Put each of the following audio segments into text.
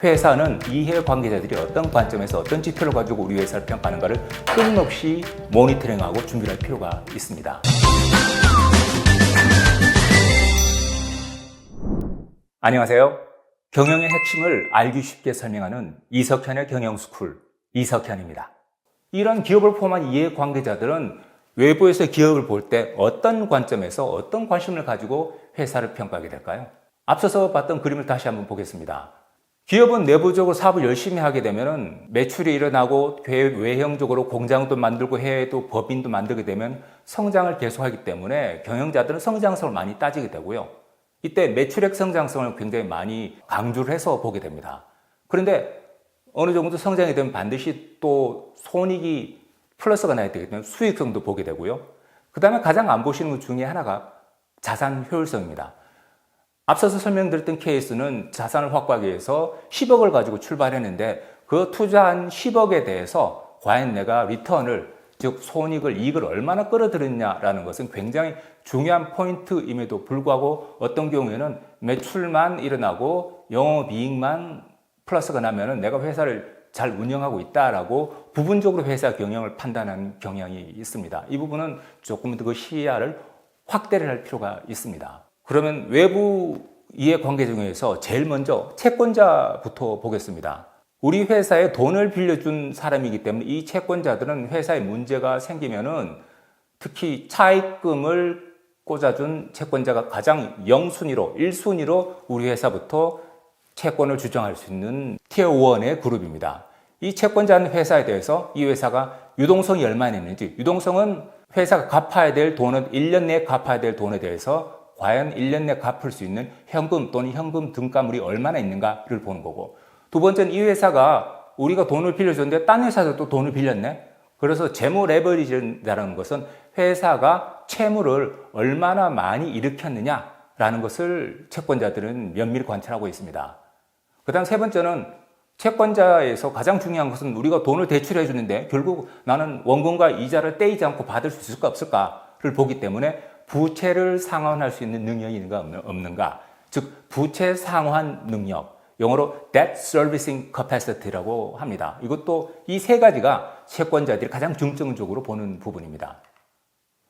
회사는 이해 관계자들이 어떤 관점에서 어떤 지표를 가지고 우리 회사를 평가하는가를 끊임없이 모니터링하고 준비할 필요가 있습니다. 안녕하세요. 경영의 핵심을 알기 쉽게 설명하는 이석현의 경영스쿨 이석현입니다. 이런 기업을 포함한 이해 관계자들은 외부에서 기업을 볼 때 어떤 관점에서 어떤 관심을 가지고 회사를 평가하게 될까요? 앞서서 봤던 그림을 다시 한번 보겠습니다. 기업은 내부적으로 사업을 열심히 하게 되면 매출이 일어나고 외형적으로 공장도 만들고 해외도 법인도 만들게 되면 성장을 계속하기 때문에 경영자들은 성장성을 많이 따지게 되고요. 이때 매출액 성장성을 굉장히 많이 강조를 해서 보게 됩니다. 그런데 어느 정도 성장이 되면 반드시 또 손익이 플러스가 나야 되기 때문에 수익성도 보게 되고요. 그 다음에 가장 안 보시는 것 중에 하나가 자산 효율성입니다. 앞서서 설명드렸던 케이스는 자산을 확보하기 위해서 10억을 가지고 출발했는데 그 투자한 10억에 대해서 과연 내가 리턴을, 즉 손익을, 이익을 얼마나 끌어들였냐라는 것은 굉장히 중요한 포인트임에도 불구하고 어떤 경우에는 매출만 일어나고 영업이익만 플러스가 나면은 내가 회사를 잘 운영하고 있다라고 부분적으로 회사 경영을 판단하는 경향이 있습니다. 이 부분은 조금 더 그 시야를 확대를 할 필요가 있습니다. 그러면 외부 이해관계 중에서 제일 먼저 채권자부터 보겠습니다. 우리 회사에 돈을 빌려준 사람이기 때문에 이 채권자들은 회사에 문제가 생기면은 특히 차입금을 꽂아준 채권자가 가장 0순위로, 1순위로 우리 회사부터 채권을 주장할 수 있는 티어 1의 그룹입니다. 이 채권자는 회사에 대해서 이 회사가 유동성이 얼마나 있는지, 유동성은 회사가 갚아야 될 돈은 1년 내에 갚아야 될 돈에 대해서 과연 1년 내에 갚을 수 있는 현금 또는 현금 등가물이 얼마나 있는가를 보는 거고, 두 번째는 이 회사가 우리가 돈을 빌려줬는데 딴 회사도 또 돈을 빌렸네? 그래서 재무 레버리지라는 것은 회사가 채무를 얼마나 많이 일으켰느냐라는 것을 채권자들은 면밀히 관찰하고 있습니다. 그 다음 세 번째는 채권자에서 가장 중요한 것은 우리가 돈을 대출해 주는데 결국 나는 원금과 이자를 떼이지 않고 받을 수 있을까 없을까를 보기 때문에 부채를 상환할 수 있는 능력이 있는가 없는가, 즉 부채 상환 능력, 영어로 debt servicing capacity라고 합니다. 이것도 이 세 가지가 채권자들이 가장 중점적으로 보는 부분입니다.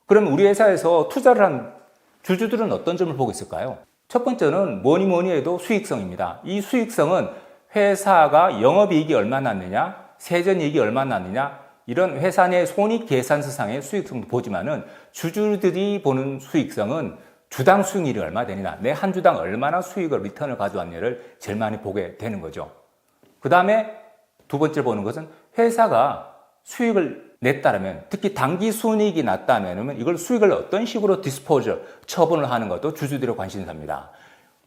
그럼 우리 회사에서 투자를 한 주주들은 어떤 점을 보고 있을까요? 첫 번째는 뭐니 해도 수익성입니다. 이 수익성은 회사가 영업이익이 얼마나 났느냐, 세전이익이 얼마나 났느냐, 이런 회사 내 손익계산서상의 수익성도 보지만은 주주들이 보는 수익성은 주당 수익률이 얼마 되느냐, 내 한 주당 얼마나 수익을, 리턴을 가져왔냐를 제일 많이 보게 되는 거죠. 그 다음에 두 번째 보는 것은 회사가 수익을 냈다면, 특히 단기 순이익이 났다면 이걸 수익을 어떤 식으로 디스포저, 처분을 하는 것도 주주들의 관심사입니다.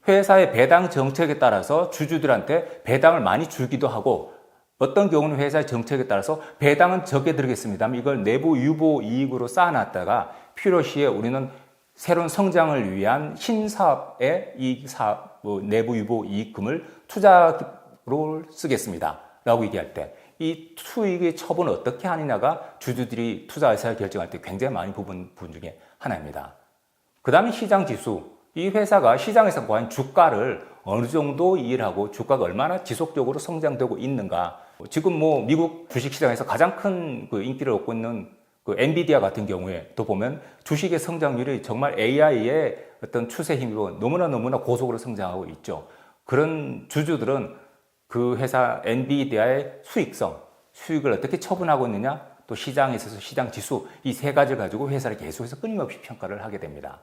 회사의 배당 정책에 따라서 주주들한테 배당을 많이 주기도 하고, 어떤 경우는 회사의 정책에 따라서 배당은 적게 들겠습니다만 이걸 내부 유보 이익으로 쌓아놨다가 필요시에 우리는 새로운 성장을 위한 신사업의 내부 유보 이익금을 투자로 쓰겠습니다 라고 얘기할 때 이 수익의 처분을 어떻게 하느냐가 주주들이 투자 회사를 결정할 때 굉장히 많이 부분 중에 하나입니다. 그 다음에 시장 지수. 이 회사가 시장에서 과연 주가를 어느 정도 이해하고 주가가 얼마나 지속적으로 성장되고 있는가. 지금 미국 주식시장에서 가장 큰 인기를 얻고 있는 엔비디아 같은 경우에 또 보면 주식의 성장률이 정말 AI의 어떤 추세 힘으로 너무나 고속으로 성장하고 있죠. 그런 주주들은 그 회사 엔비디아의 수익을 어떻게 처분하고 있느냐, 또 시장에 있어서 시장 지수, 이 세 가지를 가지고 회사를 계속해서 끊임없이 평가를 하게 됩니다.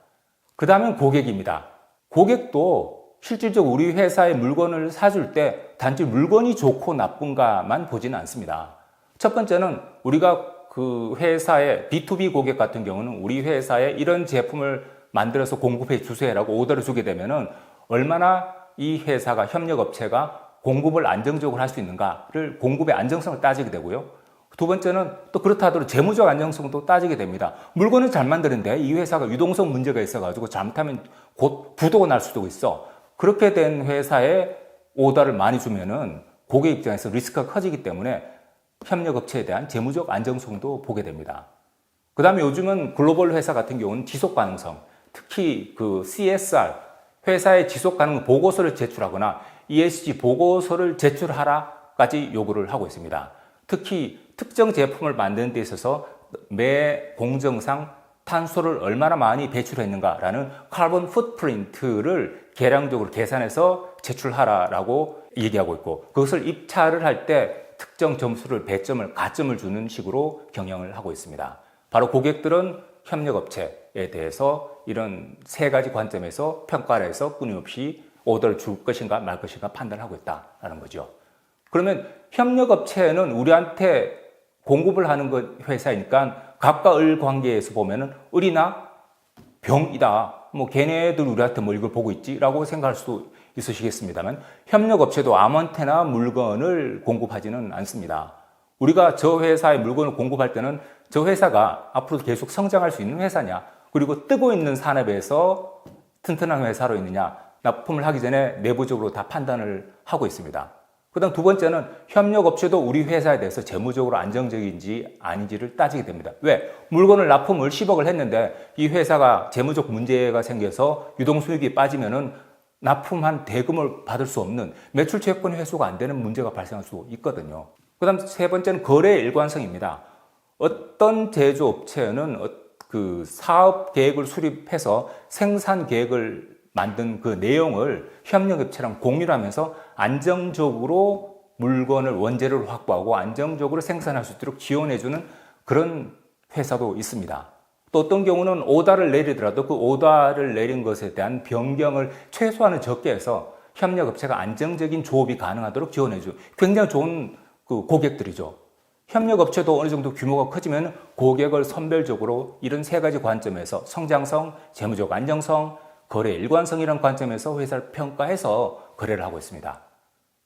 그 다음은 고객입니다. 고객도 실질적으로 우리 회사의 물건을 사줄 때 단지 물건이 좋고 나쁜가만 보지는 않습니다. 첫 번째는 우리가 그 회사의 B2B 고객 같은 경우는 우리 회사에 이런 제품을 만들어서 공급해 주세요라고 오더를 주게 되면은 얼마나 이 회사가, 협력업체가 공급을 안정적으로 할 수 있는가를, 공급의 안정성을 따지게 되고요. 두 번째는 또 그렇다 하더라도 재무적 안정성도 따지게 됩니다. 물건을 잘 만드는데 이 회사가 유동성 문제가 있어가지고 잘못하면 곧 부도가 날 수도 있어. 그렇게 된 회사에 오더를 많이 주면은 고객 입장에서 리스크가 커지기 때문에 협력업체에 대한 재무적 안정성도 보게 됩니다. 그 다음에 요즘은 글로벌 회사 같은 경우는 지속 가능성, 특히 그 CSR, 회사의 지속 가능 보고서를 제출하거나 ESG 보고서를 제출하라까지 요구를 하고 있습니다. 특히 특정 제품을 만드는 데 있어서 매 공정상 탄소를 얼마나 많이 배출했는가라는 카본 풋프린트를 계량적으로 계산해서 제출하라라고 얘기하고 있고, 그것을 입찰을 할 때 특정 점수를 배점을 가점을 주는 식으로 경영을 하고 있습니다. 바로 고객들은 협력업체에 대해서 이런 세 가지 관점에서 평가를 해서 끊임없이 오더를 줄 것인가 말 것인가 판단을 하고 있다는 거죠. 그러면 협력업체는 우리한테 공급을 하는 회사이니까 갑과 을 관계에서 보면은 을이나 병이다. 뭐 걔네들 우리한테 뭐 이걸 보고 있지라고 생각할 수도 있으시겠습니다만, 협력업체도 아무한테나 물건을 공급하지는 않습니다. 우리가 저 회사에 물건을 공급할 때는 저 회사가 앞으로 계속 성장할 수 있는 회사냐, 그리고 뜨고 있는 산업에서 튼튼한 회사로 있느냐, 납품을 하기 전에 내부적으로 다 판단을 하고 있습니다. 그다음 두 번째는 협력업체도 우리 회사에 대해서 재무적으로 안정적인지 아닌지를 따지게 됩니다. 왜? 물건을 납품을 10억을 했는데 이 회사가 재무적 문제가 생겨서 유동수익이 빠지면은 납품한 대금을 받을 수 없는, 매출 채권 회수가 안 되는 문제가 발생할 수 있거든요. 그다음 세 번째는 거래 일관성입니다. 어떤 제조업체는 그 사업 계획을 수립해서 생산 계획을 만든 그 내용을 협력업체랑 공유를 하면서 안정적으로 물건을, 원재료를 확보하고 안정적으로 생산할 수 있도록 지원해주는 그런 회사도 있습니다. 또 어떤 경우는 오다를 내리더라도 그 오다를 내린 것에 대한 변경을 최소한은 적게 해서 협력업체가 안정적인 조업이 가능하도록 지원해주는 굉장히 좋은 그 고객들이죠. 협력업체도 어느 정도 규모가 커지면 고객을 선별적으로 이런 세 가지 관점에서 성장성, 재무적 안정성, 거래 일관성이라는 관점에서 회사를 평가해서 거래를 하고 있습니다.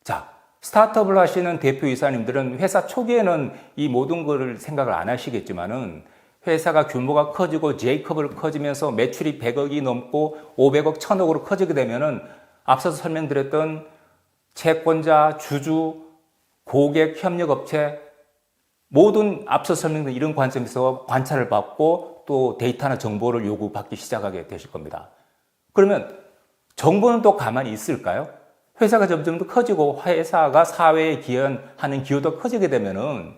자, 스타트업을 하시는 대표이사님들은 회사 초기에는 이 모든 것을 생각을 안 하시겠지만은 회사가 규모가 커지고 J컵으로 커지면서 매출이 100억이 넘고 500억, 1000억으로 커지게 되면은 앞서서 설명드렸던 채권자, 주주, 고객, 협력업체 모든 앞서 설명드린 이런 관점에서 관찰을 받고 또 데이터나 정보를 요구받기 시작하게 되실 겁니다. 그러면 정부는 또 가만히 있을까요? 회사가 점점 더 커지고 회사가 사회에 기여하는 기여도 커지게 되면은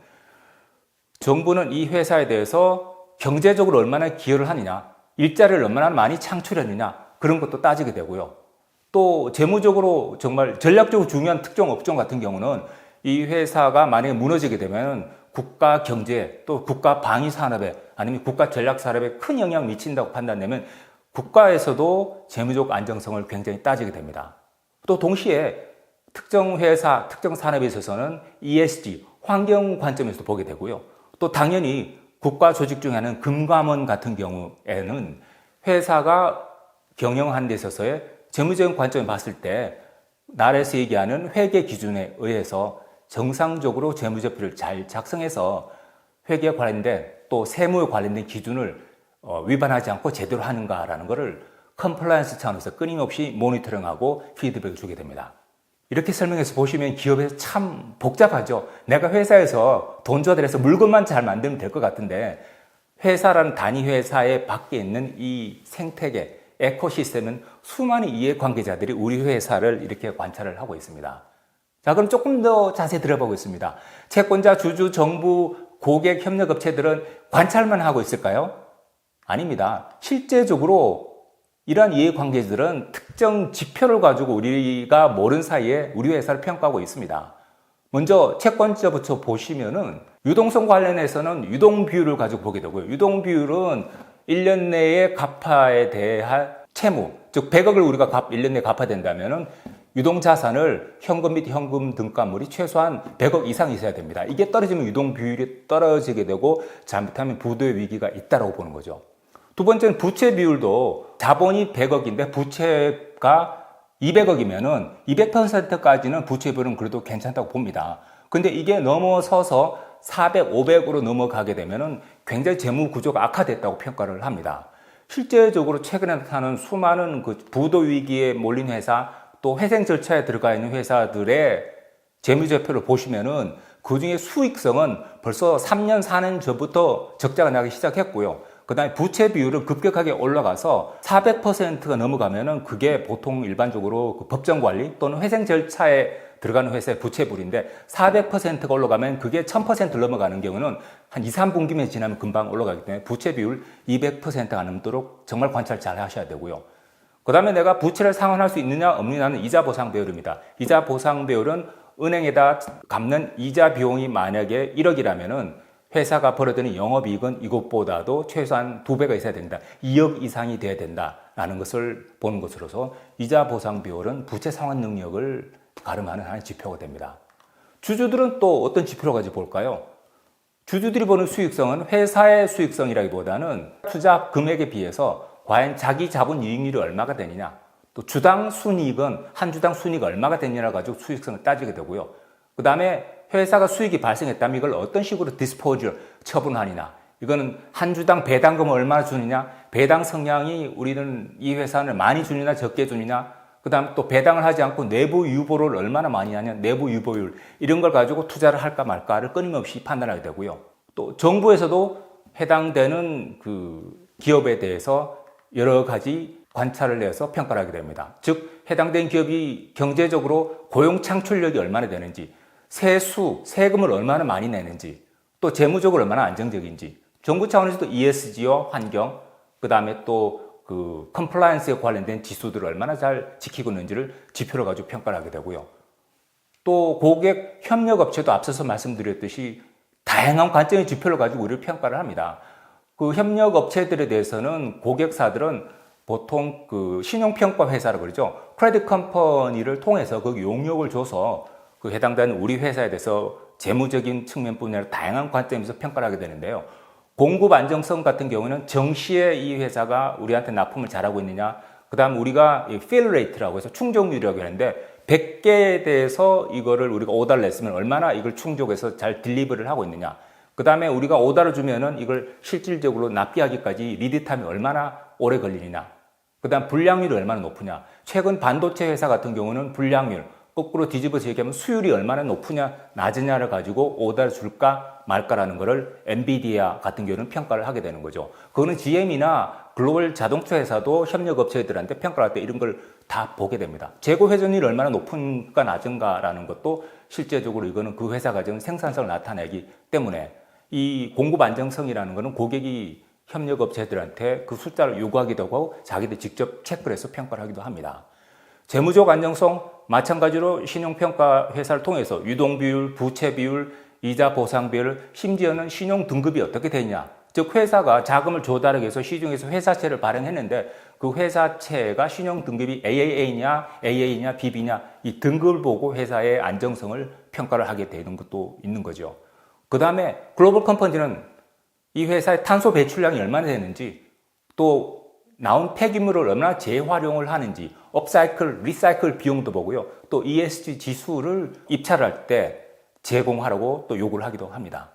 정부는 이 회사에 대해서 경제적으로 얼마나 기여를 하느냐, 일자리를 얼마나 많이 창출했느냐, 그런 것도 따지게 되고요. 또 재무적으로 정말 전략적으로 중요한 특정 업종 같은 경우는 이 회사가 만약에 무너지게 되면 국가 경제 또 국가 방위 산업에 아니면 국가 전략 산업에 큰 영향을 미친다고 판단되면 국가에서도 재무적 안정성을 굉장히 따지게 됩니다. 또 동시에 특정 회사, 특정 산업에 있어서는 ESG, 환경 관점에서도 보게 되고요. 또 당연히 국가 조직 중에 하나는 금감원 같은 경우에는 회사가 경영하는 데 있어서의 재무적인 관점을 봤을 때 나라에서 얘기하는 회계 기준에 의해서 정상적으로 재무제표를 잘 작성해서 회계에 관련된 또 세무에 관련된 기준을 위반하지 않고 제대로 하는가라는 것을 컴플라이언스 차원에서 끊임없이 모니터링하고 피드백을 주게 됩니다. 이렇게 설명해서 보시면 기업에서 참 복잡하죠. 내가 회사에서 돈 조달해서 물건만 잘 만들면 될 것 같은데 회사라는 단위 회사의 밖에 있는 이 생태계, 에코시스템은 수많은 이해관계자들이 우리 회사를 이렇게 관찰을 하고 있습니다. 자, 그럼 조금 더 자세히 들어보겠습니다. 채권자, 주주, 정부, 고객, 협력업체들은 관찰만 하고 있을까요? 아닙니다. 실제적으로 이러한 이해관계자들은 특정 지표를 가지고 우리가 모르는 사이에 우리 회사를 평가하고 있습니다. 먼저 채권자부터 보시면은 유동성 관련해서는 유동 비율을 가지고 보게 되고요. 유동 비율은 1년 내에 갚아야 대할 채무, 즉 100억을 우리가 1년 내에 갚아야 된다면은 유동 자산을 현금 및 현금 등가물이 최소한 100억 이상 있어야 됩니다. 이게 떨어지면 유동 비율이 떨어지게 되고 잘못하면 부도의 위기가 있다고 보는 거죠. 두 번째는 부채 비율도 자본이 100억인데 부채가 200억이면은 200%까지는 부채 비율은 그래도 괜찮다고 봅니다. 근데 이게 넘어서서 400, 500으로 넘어가게 되면은 굉장히 재무 구조가 악화됐다고 평가를 합니다. 실제적으로 최근에 나타나는 수많은 그 부도 위기에 몰린 회사 또 회생 절차에 들어가 있는 회사들의 재무제표를 보시면은 그 중에 수익성은 벌써 3년, 4년 전부터 적자가 나기 시작했고요. 그다음에 부채 비율은 급격하게 올라가서 400%가 넘어가면은 그게 보통 일반적으로 그 법정 관리 또는 회생 절차에 들어가는 회사의 부채비율인데 400%가 올라가면 그게 1000%를 넘어가는 경우는 한 2, 3분기면 지나면 금방 올라가기 때문에 부채 비율 200%가 넘도록 정말 관찰 잘 하셔야 되고요. 그 다음에 내가 부채를 상환할 수 있느냐 없느냐는 이자 보상 배율입니다. 이자 보상 배율은 은행에다 갚는 이자 비용이 만약에 1억이라면은 회사가 벌어들이는 영업이익은 이것보다도 최소한 2배가 있어야 된다. 2억 이상이 돼야 된다라는 것을 보는 것으로서 이자 보상 비율은 부채 상환 능력을 가름하는 하나의 지표가 됩니다. 주주들은 또 어떤 지표로 가지고 볼까요? 주주들이 보는 수익성은 회사의 수익성이라기보다는 투자 금액에 비해서 과연 자기 자본 이익률이 얼마가 되느냐, 또 주당 순이익은 한 주당 순이익이 얼마가 되느냐를 가지고 수익성을 따지게 되고요. 그 다음에 회사가 수익이 발생했다면 이걸 어떤 식으로 디스포즈 처분하느냐, 이거는 한 주당 배당금을 얼마나 주느냐, 배당 성향이 우리는 이 회사는 많이 주느냐 적게 주느냐, 그 다음 또 배당을 하지 않고 내부 유보를 얼마나 많이 하냐, 내부 유보율 이런 걸 가지고 투자를 할까 말까를 끊임없이 판단하게 되고요. 또 정부에서도 해당되는 그 기업에 대해서 여러 가지 관찰을 내서 평가를 하게 됩니다. 즉 해당된 기업이 경제적으로 고용 창출력이 얼마나 되는지, 세금을 얼마나 많이 내는지, 또 재무적으로 얼마나 안정적인지, 정부 차원에서도 ESG와 환경, 그 다음에 또 그 컴플라이언스에 관련된 지수들을 얼마나 잘 지키고 있는지를 지표로 가지고 평가를 하게 되고요. 또 고객 협력업체도 앞서서 말씀드렸듯이 다양한 관점의 지표를 가지고 우리를 평가를 합니다. 그 협력업체들에 대해서는 고객사들은 보통 그 신용평가 회사라고 그러죠. 크레딧 컴퍼니를 통해서 그 용역을 줘서 그 해당되는 우리 회사에 대해서 재무적인 측면뿐 아니라 다양한 관점에서 평가를 하게 되는데요. 공급 안정성 같은 경우는 정시에 이 회사가 우리한테 납품을 잘하고 있느냐, 그 다음 우리가 fill rate라고 해서 충족률이라고 하는데 100개에 대해서 이거를 우리가 오더를 냈으면 얼마나 이걸 충족해서 잘 딜리버를 하고 있느냐, 그 다음에 우리가 오더를 주면은 이걸 실질적으로 납기하기까지 리드타임이 얼마나 오래 걸리느냐, 그 다음 불량률이 얼마나 높으냐. 최근 반도체 회사 같은 경우는 불량률, 거꾸로 뒤집어서 얘기하면 수율이 얼마나 높으냐 낮으냐를 가지고 오더를 줄까 말까라는 거를 엔비디아 같은 경우는 평가를 하게 되는 거죠. 그거는 GM이나 글로벌 자동차 회사도 협력업체들한테 평가를 할 때 이런 걸 다 보게 됩니다. 재고 회전율이 얼마나 높은가 낮은가라는 것도 실제적으로 이거는 그 회사가 가진 생산성을 나타내기 때문에 이 공급 안정성이라는 거는 고객이 협력업체들한테 그 숫자를 요구하기도 하고 자기들 직접 체크를 해서 평가를 하기도 합니다. 재무적 안정성, 마찬가지로 신용평가 회사를 통해서 유동비율, 부채비율, 이자 보상비율, 심지어는 신용 등급이 어떻게 되냐. 즉 회사가 자금을 조달하기 위해서 시중에서 회사채를 발행했는데 그 회사채가 신용 등급이 AAA냐, AA냐, BB냐 이 등급을 보고 회사의 안정성을 평가를 하게 되는 것도 있는 거죠. 그 다음에 글로벌 컴퍼니는 이 회사의 탄소 배출량이 얼마나 되는지, 또 나온 폐기물을 얼마나 재활용을 하는지, 업사이클, 리사이클 비용도 보고요. 또 ESG 지수를 입찰을 할 때 제공하라고 또 요구를 하기도 합니다.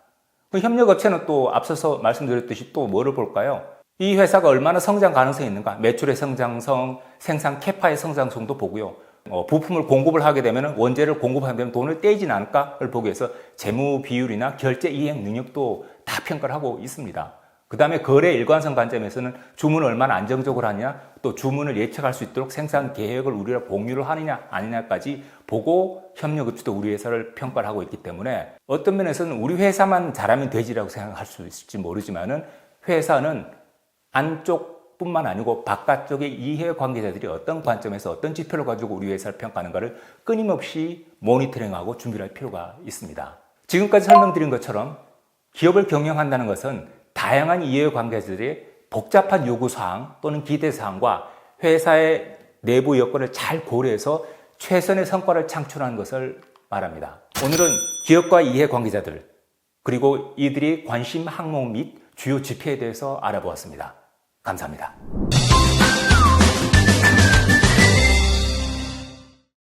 그 협력업체는 또 앞서서 말씀드렸듯이 또 뭐를 볼까요? 이 회사가 얼마나 성장 가능성이 있는가, 매출의 성장성, 생산 캐파의 성장성도 보고요. 부품을 공급을 하게 되면 원재를 공급하게 되면 돈을 떼이진 않을까를 보기 위해서 재무 비율이나 결제 이행 능력도 다 평가를 하고 있습니다. 그 다음에 거래 일관성 관점에서는 주문을 얼마나 안정적으로 하느냐, 또 주문을 예측할 수 있도록 생산 계획을 우리가 공유를 하느냐 아니냐까지 보고 협력업체도 우리 회사를 평가를 하고 있기 때문에 어떤 면에서는 우리 회사만 잘하면 되지라고 생각할 수 있을지 모르지만은 회사는 안쪽뿐만 아니고 바깥쪽의 이해관계자들이 어떤 관점에서 어떤 지표를 가지고 우리 회사를 평가하는가를 끊임없이 모니터링하고 준비할 필요가 있습니다. 지금까지 설명드린 것처럼 기업을 경영한다는 것은 다양한 이해관계자들의 복잡한 요구사항 또는 기대사항과 회사의 내부 여건을 잘 고려해서 최선의 성과를 창출하는 것을 말합니다. 오늘은 기업과 이해관계자들, 그리고 이들이 관심 항목 및 주요 지표에 대해서 알아보았습니다. 감사합니다.